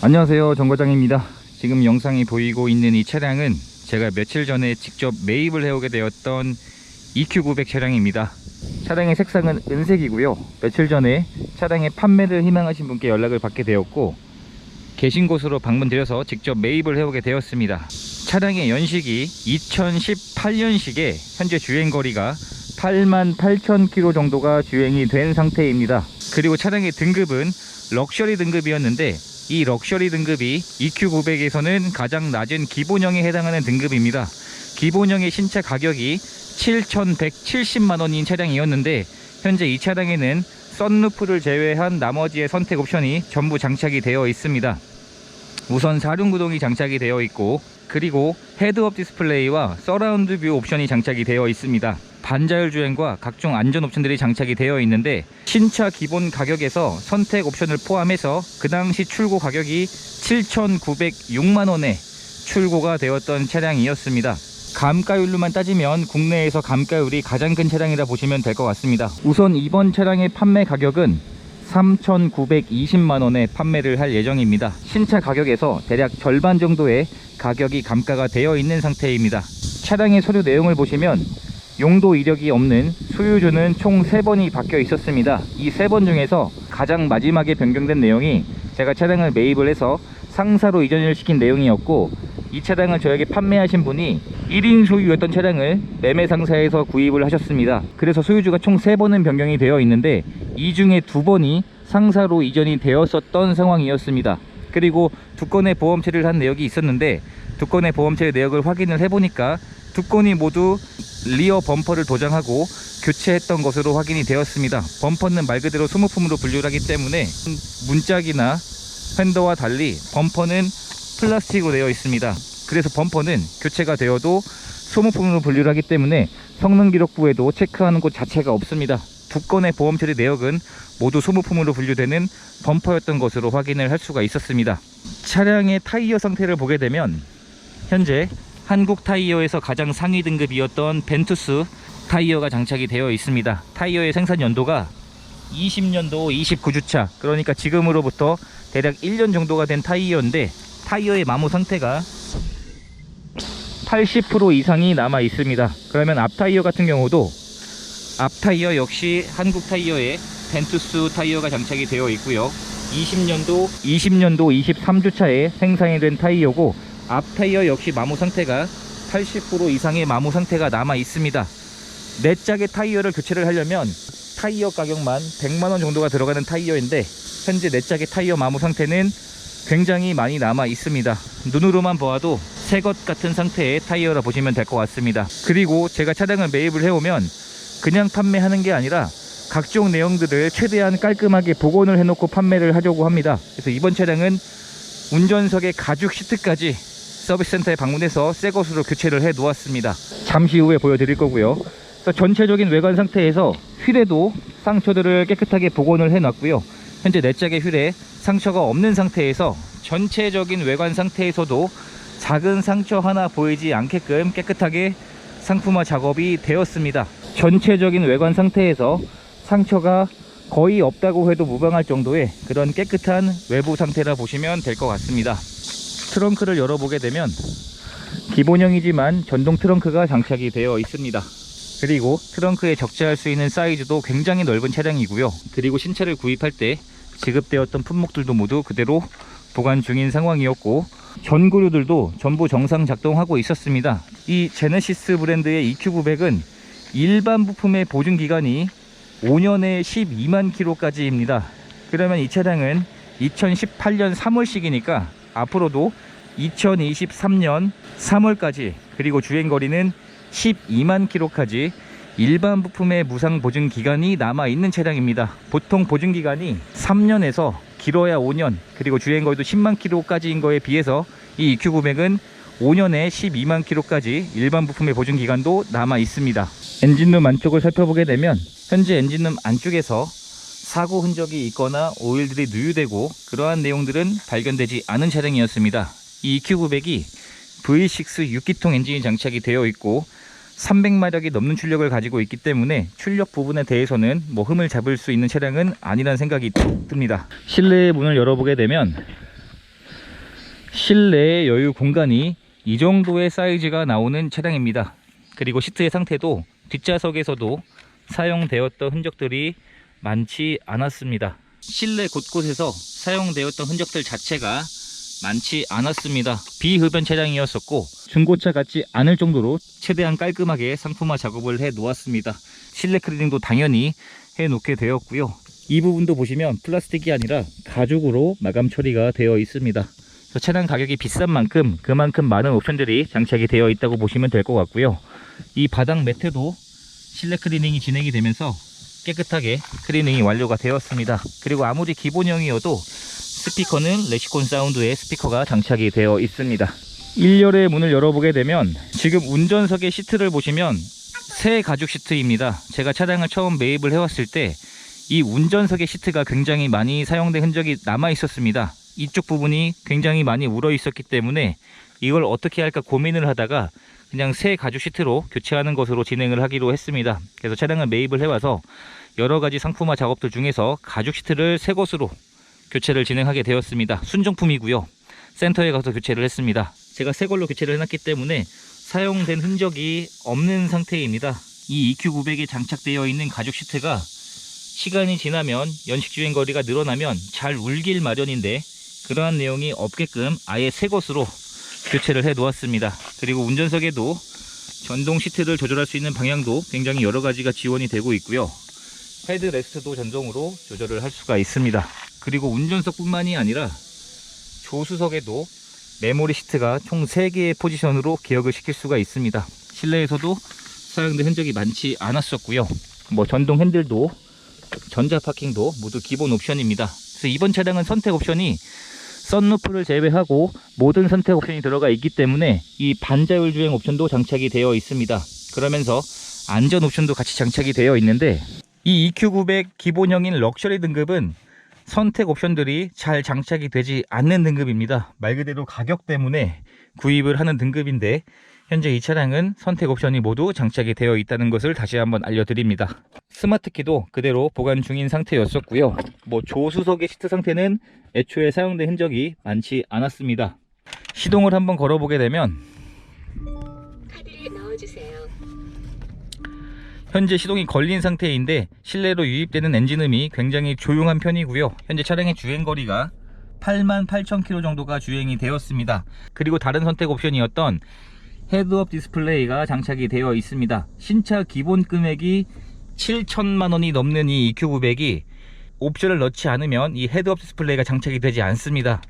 안녕하세요, 정과장입니다. 지금 영상이 보이고 있는 이 차량은 제가 며칠 전에 직접 매입을 해오게 되었던 EQ900 차량입니다. 차량의 색상은 은색이고요. 며칠 전에 차량의 판매를 희망하신 분께 연락을 받게 되었고, 계신 곳으로 방문드려서 직접 매입을 해오게 되었습니다. 차량의 연식이 2018년식에 현재 주행거리가 88,000km 정도가 주행이 된 상태입니다. 그리고 차량의 등급은 럭셔리 등급이었는데, 이 럭셔리 등급이 EQ900에서는 가장 낮은 기본형에 해당하는 등급입니다. 기본형의 신차 가격이 7,170만원인 차량이었는데, 현재 이 차량에는 썬루프를 제외한 나머지의 선택 옵션이 전부 장착이 되어 있습니다. 우선 사륜구동이 장착이 되어 있고, 그리고 헤드업 디스플레이와 서라운드 뷰 옵션이 장착이 되어 있습니다. 반자율 주행과 각종 안전 옵션들이 장착이 되어 있는데, 신차 기본 가격에서 선택 옵션을 포함해서 그 당시 출고 가격이 7,906만원에 출고가 되었던 차량이었습니다. 감가율로만 따지면 국내에서 감가율이 가장 큰 차량이라 보시면 될 것 같습니다. 우선 이번 차량의 판매 가격은 3,920만원에 판매를 할 예정입니다. 신차 가격에서 대략 절반 정도의 가격이 감가가 되어 있는 상태입니다. 차량의 서류 내용을 보시면 용도 이력이 없는 소유주는 총 3번이 바뀌어 있었습니다. 이 3번 중에서 가장 마지막에 변경된 내용이 제가 차량을 매입을 해서 상사로 이전을 시킨 내용이었고, 이 차량을 저에게 판매하신 분이 1인 소유였던 차량을 매매상사에서 구입을 하셨습니다. 그래서 소유주가 총 3번은 변경이 되어 있는데, 이 중에 2번이 상사로 이전이 되었었던 상황이었습니다. 그리고 2건의 보험체를 한 내역이 있었는데, 2건의 보험체 내역을 확인을 해보니까 2건이 모두 리어 범퍼를 도장하고 교체했던 것으로 확인이 되었습니다. 범퍼는 말 그대로 소모품으로 분류를 하기 때문에 문짝이나 팬더와 달리 범퍼는 플라스틱으로 되어 있습니다. 그래서 범퍼는 교체가 되어도 소모품으로 분류를 하기 때문에 성능기록부에도 체크하는 곳 자체가 없습니다. 2건의 보험 처리 내역은 모두 소모품으로 분류되는 범퍼였던 것으로 확인을 할 수가 있었습니다. 차량의 타이어 상태를 보게 되면 현재 한국 타이어에서 가장 상위 등급이었던 벤투스 타이어가 장착이 되어 있습니다. 타이어의 생산 연도가 20년도 29주차, 그러니까 지금으로부터 대략 1년 정도가 된 타이어인데, 타이어의 마모 상태가 80% 이상이 남아 있습니다. 그러면 앞 타이어 같은 경우도 앞 타이어 역시 한국 타이어에 벤투스 타이어가 장착이 되어 있고요. 20년도 23주차에 생산이 된 타이어고, 앞 타이어 역시 마모 상태가 80% 이상의 마모 상태가 남아 있습니다. 4짝의 타이어를 교체를 하려면 타이어 가격만 100만원 정도가 들어가는 타이어인데, 현재 4짝의 타이어 마모 상태는 굉장히 많이 남아 있습니다. 눈으로만 보아도 새것 같은 상태의 타이어라 보시면 될 것 같습니다. 그리고 제가 차량을 매입을 해오면 그냥 판매하는 게 아니라 각종 내용들을 최대한 깔끔하게 복원을 해놓고 판매를 하려고 합니다. 그래서 이번 차량은 운전석의 가죽 시트까지 서비스센터에 방문해서 새 것으로 교체를 해 놓았습니다. 잠시 후에 보여드릴 거고요. 그래서 전체적인 외관 상태에서 휠에도 상처들을 깨끗하게 복원을 해 놨고요. 현재 4짝의 휠에 상처가 없는 상태에서 전체적인 외관 상태에서도 작은 상처 하나 보이지 않게끔 깨끗하게 상품화 작업이 되었습니다. 전체적인 외관 상태에서 상처가 거의 없다고 해도 무방할 정도의 그런 깨끗한 외부 상태라 보시면 될 것 같습니다. 트렁크를 열어보게 되면 기본형이지만 전동 트렁크가 장착이 되어 있습니다. 그리고 트렁크에 적재할 수 있는 사이즈도 굉장히 넓은 차량이고요. 그리고 신차를 구입할 때 지급되었던 품목들도 모두 그대로 보관 중인 상황이었고, 전구류들도 전부 정상 작동하고 있었습니다. 이 제네시스 브랜드의 EQ900은 일반 부품의 보증기간이 5년에 12만 km까지입니다. 그러면 이 차량은 2018년 3월식이니까 앞으로도 2023년 3월까지, 그리고 주행거리는 12만 km까지 일반 부품의 무상 보증기간이 남아있는 차량입니다. 보통 보증기간이 3년에서 길어야 5년, 그리고 주행거리도 10만 km까지인 거에 비해서 이 EQ900은 5년에 12만 km까지 일반 부품의 보증기간도 남아있습니다. 엔진룸 안쪽을 살펴보게 되면 현재 엔진룸 안쪽에서 사고 흔적이 있거나 오일들이 누유되고 그러한 내용들은 발견되지 않은 차량이었습니다. 이 EQ900이 V6 6기통 엔진이 장착이 되어 있고 300마력이 넘는 출력을 가지고 있기 때문에 출력 부분에 대해서는 뭐 흠을 잡을 수 있는 차량은 아니라는 생각이 듭니다. 실내 문을 열어보게 되면 실내의 여유 공간이 이 정도의 사이즈가 나오는 차량입니다. 그리고 시트의 상태도 뒷좌석에서도 사용되었던 흔적들이 많지 않았습니다. 실내 곳곳에서 사용되었던 흔적들 자체가 많지 않았습니다. 비흡연 차량이었었고 중고차 같지 않을 정도로 최대한 깔끔하게 상품화 작업을 해 놓았습니다. 실내 클리닝도 당연히 해 놓게 되었고요. 이 부분도 보시면 플라스틱이 아니라 가죽으로 마감 처리가 되어 있습니다. 차량 가격이 비싼 만큼 그만큼 많은 옵션들이 장착이 되어 있다고 보시면 될 것 같고요. 이 바닥 매트도 실내 클리닝이 진행이 되면서 깨끗하게 클리닝이 완료가 되었습니다. 그리고 아무리 기본형이어도 스피커는 레시콘 사운드의 스피커가 장착이 되어 있습니다. 1열의 문을 열어보게 되면 지금 운전석의 시트를 보시면 새 가죽 시트입니다. 제가 차량을 처음 매입을 해왔을 때 이 운전석의 시트가 굉장히 많이 사용된 흔적이 남아 있었습니다. 이쪽 부분이 굉장히 많이 울어 있었기 때문에 이걸 어떻게 할까 고민을 하다가 그냥 새 가죽 시트로 교체하는 것으로 진행을 하기로 했습니다. 그래서 차량을 매입을 해와서 여러가지 상품화 작업들 중에서 가죽 시트를 새 것으로 교체를 진행하게 되었습니다. 순정품이고요. 센터에 가서 교체를 했습니다. 제가 새 걸로 교체를 해놨기 때문에 사용된 흔적이 없는 상태입니다. 이 EQ900에 장착되어 있는 가죽 시트가 시간이 지나면 연식 주행거리가 늘어나면 잘 울길 마련인데 그러한 내용이 없게끔 아예 새 것으로 교체를 해 놓았습니다. 그리고 운전석에도 전동 시트를 조절할 수 있는 방향도 굉장히 여러가지가 지원이 되고 있고요. 헤드레스트도 전동으로 조절을 할 수가 있습니다. 그리고 운전석 뿐만이 아니라 조수석에도 메모리 시트가 총 3개의 포지션으로 기억을 시킬 수가 있습니다. 실내에서도 사용된 흔적이 많지 않았었고요. 전동 핸들도 전자 파킹도 모두 기본 옵션입니다. 그래서 이번 차량은 선택 옵션이 썬루프를 제외하고 모든 선택 옵션이 들어가 있기 때문에 이 반자율 주행 옵션도 장착이 되어 있습니다. 그러면서 안전 옵션도 같이 장착이 되어 있는데 이 EQ900 기본형인 럭셔리 등급은 선택 옵션들이 잘 장착이 되지 않는 등급입니다. 말 그대로 가격 때문에 구입을 하는 등급인데 현재 이 차량은 선택 옵션이 모두 장착이 되어 있다는 것을 다시 한번 알려드립니다. 스마트키도 그대로 보관 중인 상태였었고요. 조수석의 시트 상태는 애초에 사용된 흔적이 많지 않았습니다. 시동을 한번 걸어보게 되면 카드를 넣어주세요. 현재 시동이 걸린 상태인데 실내로 유입되는 엔진음이 굉장히 조용한 편이고요. 현재 차량의 주행거리가 88,000km 정도가 주행이 되었습니다. 그리고 다른 선택 옵션이었던 헤드업 디스플레이가 장착이 되어 있습니다. 신차 기본 금액이 7천만원이 넘는 이 EQ900이 옵션을 넣지 않으면 이 헤드업 디스플레이가 장착이 되지 않습니다.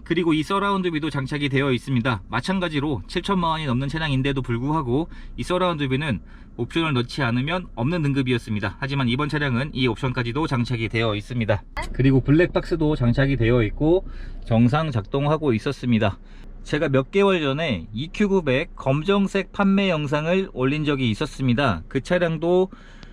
그리고 이 서라운드 뷰도 장착이 되어 있습니다. 마찬가지로 7천만원이 넘는 차량인데도 불구하고 이 서라운드 뷰는 옵션을 넣지 않으면 없는 등급이었습니다. 하지만 이번 차량은 이 옵션까지도 장착이 되어 있습니다. 그리고 블랙박스도 장착이 되어 있고 정상 작동하고 있었습니다. 제가 몇 개월 전에 EQ900 검정색 판매 영상을 올린 적이 있었습니다. 그 차량도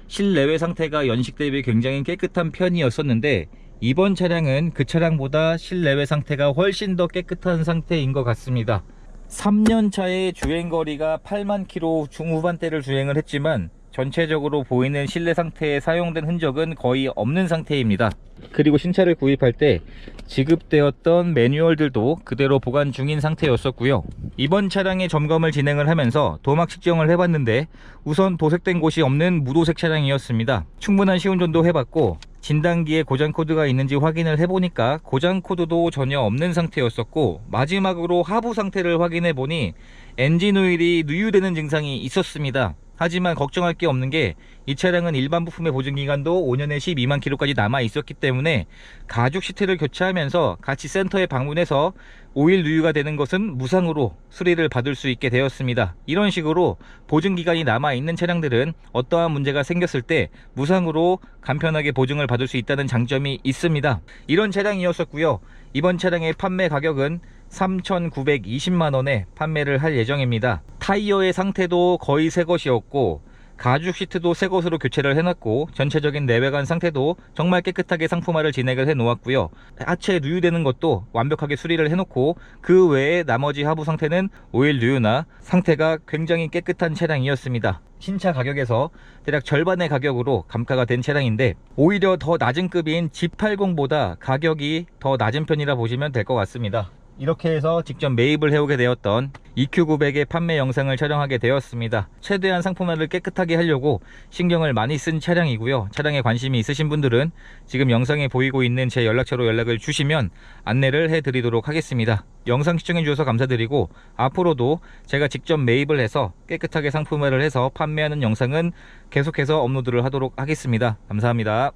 실내외 상태가 연식 대비 굉장히 깨끗한 편이었었는데 이번 차량은 그 차량보다 실내외 상태가 훨씬 더 깨끗한 상태인 것 같습니다. 3년차의 주행거리가 8만 km 중후반대를 주행을 했지만 전체적으로 보이는 실내 상태에 사용된 흔적은 거의 없는 상태입니다. 그리고 신차를 구입할 때 지급되었던 매뉴얼들도 그대로 보관 중인 상태였었고요. 이번 차량의 점검을 진행을 하면서 도막 측정을 해봤는데 우선 도색된 곳이 없는 무도색 차량이었습니다. 충분한 시운전도 해봤고 진단기에 고장 코드가 있는지 확인을 해보니까 고장 코드도 전혀 없는 상태였었고 마지막으로 하부 상태를 확인해 보니 엔진 오일이 누유되는 증상이 있었습니다. 하지만 걱정할 게 없는 게 이 차량은 일반 부품의 보증기간도 5년에 12만 km까지 남아 있었기 때문에 가죽 시트를 교체하면서 같이 센터에 방문해서 오일 누유가 되는 것은 무상으로 수리를 받을 수 있게 되었습니다. 이런 식으로 보증기간이 남아 있는 차량들은 어떠한 문제가 생겼을 때 무상으로 간편하게 보증을 받을 수 있다는 장점이 있습니다. 이런 차량이었었고요. 이번 차량의 판매 가격은 3,920만원에 판매를 할 예정입니다. 타이어의 상태도 거의 새 것이었고 가죽 시트도 새 것으로 교체를 해놨고 전체적인 내외관 상태도 정말 깨끗하게 상품화를 진행을 해 놓았고요. 하체에 누유되는 것도 완벽하게 수리를 해놓고 그 외에 나머지 하부 상태는 오일 누유나 상태가 굉장히 깨끗한 차량이었습니다. 신차 가격에서 대략 절반의 가격으로 감가가 된 차량인데 오히려 더 낮은 급인 G80보다 가격이 더 낮은 편이라 보시면 될 것 같습니다. 이렇게 해서 직접 매입을 해오게 되었던 EQ900의 판매 영상을 촬영하게 되었습니다. 최대한 상품화를 깨끗하게 하려고 신경을 많이 쓴 차량이고요. 차량에 관심이 있으신 분들은 지금 영상에 보이고 있는 제 연락처로 연락을 주시면 안내를 해드리도록 하겠습니다. 영상 시청해 주셔서 감사드리고, 앞으로도 제가 직접 매입을 해서 깨끗하게 상품화를 해서 판매하는 영상은 계속해서 업로드를 하도록 하겠습니다. 감사합니다.